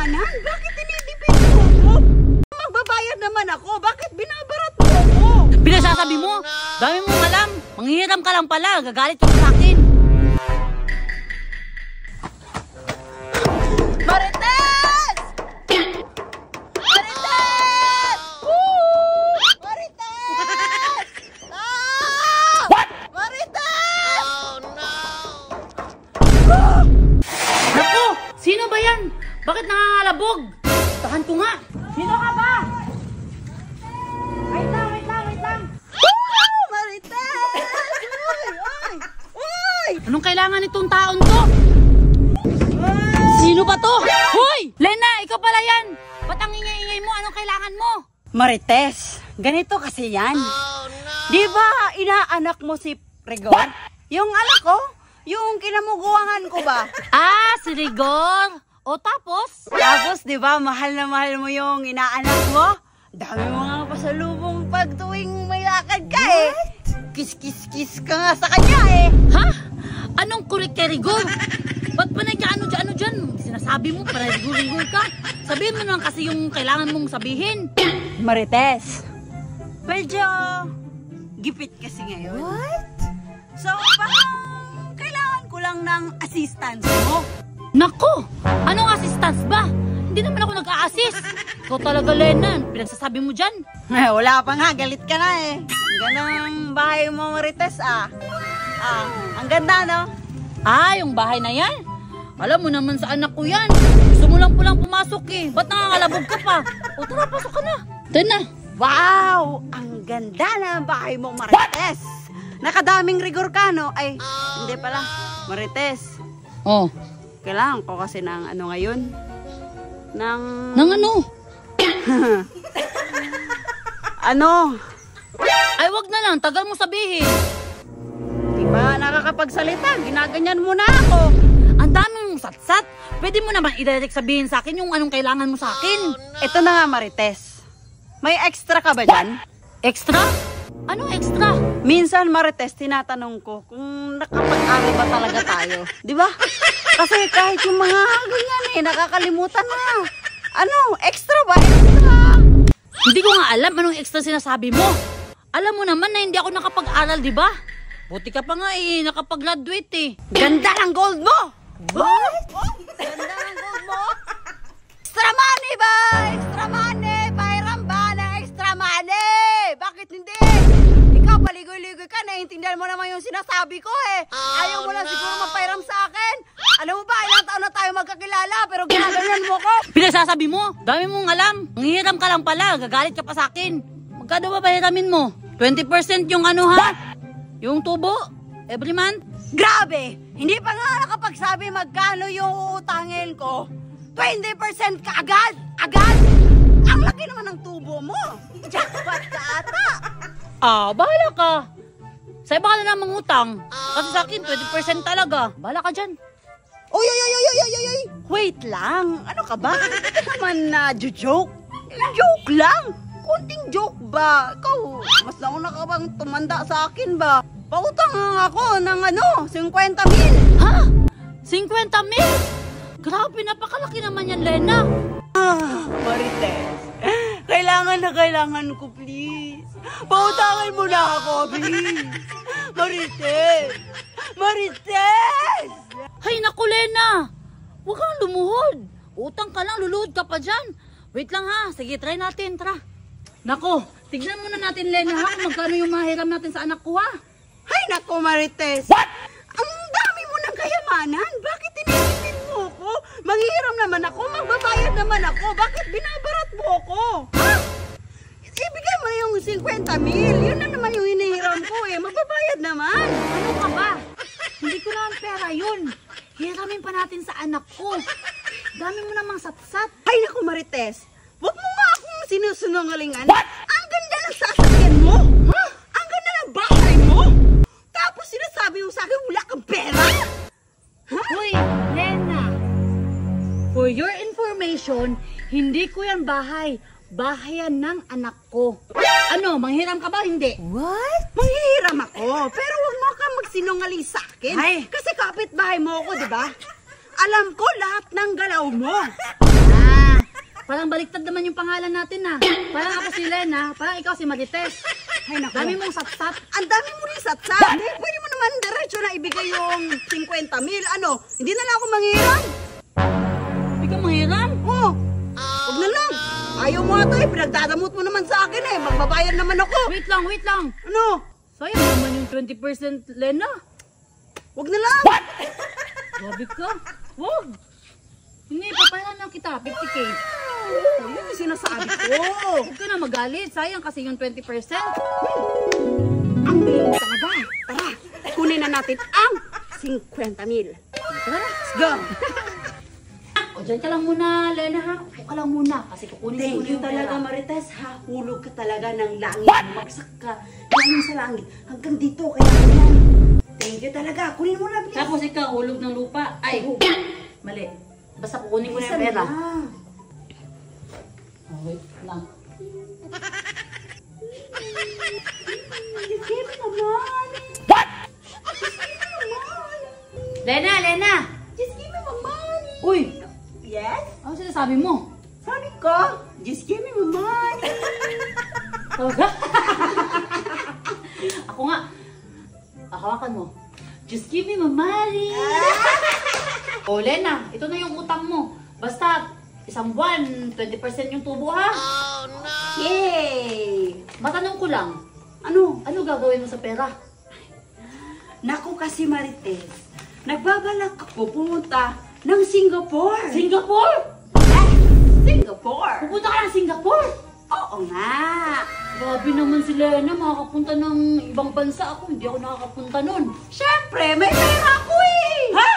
kayamanan? Bakit tinitipid mo ako? Magbabayad naman ako. Bakit binabarat mo ako? Pinasasabi mo? Dami mong alam. Manghihiram ka lang pala. Gagalit ka pa sa akin. Marites! Marites! Woo! Marites! Ah! What? Marites! Oh no! Naku! Sino ba yan? Bakit nangangalabog? Tahan ko nga. Sino ka ba? Wait lang, wait lang, wait lang. Woo! Marites! Uy! Uy! Uy! Anong kailangan nitong taon to? Sino ba to? Hoy! Lena, ikaw pala yan. Ba't ang ingay-ingay mo? Anong kailangan mo? Marites, ganito kasi yan. Oh no! Di ba inaanak mo si Rigor? Yung anak ko? Yung kinamuguangan ko ba? Ah, si Rigor. O tapos? Tapos, di ba, mahal na mahal mo yung inaanak mo? Dami mo nga pasalubong pag tuwing may lakad ka eh. Kiss-kiss-kiss ka nga sa kanya eh. Ha? Anong kurik kay Rigor? Ba't pa nagka-ano dyan? Sinasabi mo para Rigor ka? Sabihin mo naman kasi yung kailangan mong sabihin. Marites, medyo gipit kasi ngayon. What? So, parang kailangan ko lang ng assistance mo. Nako! Anong assistance ba? Hindi naman ako nag-a-assist. Ikaw talaga, Lena. Pinagsasabi mo dyan. Wala pa nga, galit ka na eh. Ang ganda ng bahay mo, Marites ah. Ang ganda no? Ah, yung bahay na yan? Alam mo naman sa anak ko yan. Gusto mo lang pulang pumasok eh. Ba't nangangalabog ka pa? O tara, pasok ka na. Tara na. Wow! Ang ganda ng bahay mo, Marites. Nakadaming Rigor ka, no? Ay, hindi pala. Marites, Oh. kailangan ko kasi ng ano ngayon? Ng... Nang ano? Ano? Ay, wag na lang. Tagal mo sabihin. Diba nakakapagsalita? Ginaganyan mo na ako. Ang dami mong satsat. Pwede mo naman i-direct sabihin sa akin yung anong kailangan mo sa akin. Ito na nga, Marites. May extra ka ba dyan? Extra? Anong extra? Minsan, Marites, tinatanong ko kung nakapag-aral ba talaga tayo. Di ba? Kasi kahit yung mga ganyan eh, nakakalimutan na. Ano? Extra ba? Extra! Hindi ko nga alam anong extra sinasabi mo. Alam mo naman na hindi ako nakapag-aral, di ba? Buti ka pa nga eh, nakapag-graduate eh. Ganda ng gold mo! What? Ganda ng gold mo? Extra money ba? Extra money! Pahiram ba ng extra money? Bakit hindi? Ikaw, paligoy-ligoy ka, naiintindihan mo naman yung sinasabi ko eh. Ayaw mo lang siguro mapahiram sa akin. Alam mo ba, ilang taon na tayo magkakilala, pero ginaganyan mo ko. Pinasasabi mo, dami mong alam. Manghihiram ka lang pala, gagalit ka pa sa akin. Magkano ba pahiramin mo? 20% yung ano ha? Yung tubo? Every month? Grabe! Hindi pa nga nakapagsabi magkano yung uutangin ko. 20% ka agad! Agad! Ang laki naman ng tubo mo! Jackpot ka ata! Ah, bahala ka. Sa'yo baka na namang utang. Kasi sa akin, 20% talaga. Bahala ka dyan. Uy, uy, uy, uy, uy, uy, uy! Wait lang! Ano ka ba? Hindi ka naman joke. Joke lang! Kunting joke ba? Ikaw, mas nauna ka bang tumanda sa akin ba? Pautang ako ng 50,000. Ha? 50,000? Grabe, napakalaki naman yan, Lena. Marites, kailangan ko, please. Pautangan mo na ako, please. Marites! Marites! Hay naku, Lena. Huwag kang lumuhod. Utang ka lang, luluhod ka pa dyan. Wait lang ha. Sige, try natin. Tara. Nako, tignan muna natin, Lena, ha, kung magkano yung mahiram natin sa anak ko, ha? Hay nako, Marites. What? Ang dami mo ng kayamanan. Bakit tinitipid mo ko? Manghihiram naman ako. Magbabayad naman ako. Bakit binabarat mo ako? Ha? Ibigay mo na yung 50,000. Yun na naman yung hinihiram ko eh. Magbabayad naman. Ano ka ba? Hindi ko naman pera yun. Hiramin pa natin sa anak ko. Dami mo namang satsat. Ay naku, Marites. Huwag mo nga akong sinusunungalingan. What? Ang ganda ng sasakyan mo. Ha? Ang ganda ng bahay mo. Tapos sinasabi mo sa akin wala kang pera. Ha? Hoy, Lena. For your information, hindi ko yan bahay. Bahayan ng anak ko. Ano, manghiram ka ba? Hindi. What? Manghihiram ako. Pero huwag mo kang magsinungaling sa akin. Ay. Kasi kapitbahay mo ako, di ba? Alam ko lahat ng galaw mo. Parang baliktad naman yung pangalan natin na. Parang ako si Lena, parang ikaw si Marites. Ay, naku. Dami mong satsat. Ang dami mo rin satsat. Eh, pwede mo naman diretso na ibigay yung 50,000. Ano, hindi na lang ako manghiram. Hindi ka manghiram? Oh, huwag na lang. Ayaw mo ito eh, pinagdadamot mo naman sa akin eh. Magbabayad naman ako. Wait lang, wait lang. Ano? Sayang naman yung 20% Lena. Huwag na lang. Grabe ka. Wag. Hindi, papayaran lang kita. 50K. Oh, yun yung sinasabi ko. Huwag ka na magalit. Sayang kasi yung 20%. Ang bilis mo talaga. Tara, kunin na natin ang 50,000. Tara. Let's go. O, dyan ka lang muna, Lena, ha? Upo ka lang muna. Kasi kukunin ko Thank you yung talaga, pera. Marites, ha? Hulog ka talaga ng langit. Bumagsak ka. Langit sa langit. Hanggang dito, kaya yan. Thank you talaga. Kunin mo na, please. Tapos ikaw, hulog ng lupa. Ay, mali. Basta kukunin ko na yung pera. Oh, wait lang. Give me the money. Lena, Lena! Just give me my money. Uy! Yes? Ano sinasabi mo? Sabi ko, just give me my money. Talaga? Ako nga. Hawakan mo. Just give me my money. O, Lena, ito na yung utang mo. Basta, isang buwan, 20% yung tubo, ha? Yay! Matanong ko lang, Ano? ano gagawin mo sa pera? Naku kasi, Marites, nagbabalak ako pumunta ng Singapore. Singapore? Singapore? Pupunta ka ng Singapore? Oo nga. Grabe naman si Lena, makakapunta ng ibang bansa. Ako, hindi ako nakakapunta nun. Siyempre, may pera ako eh. Ha?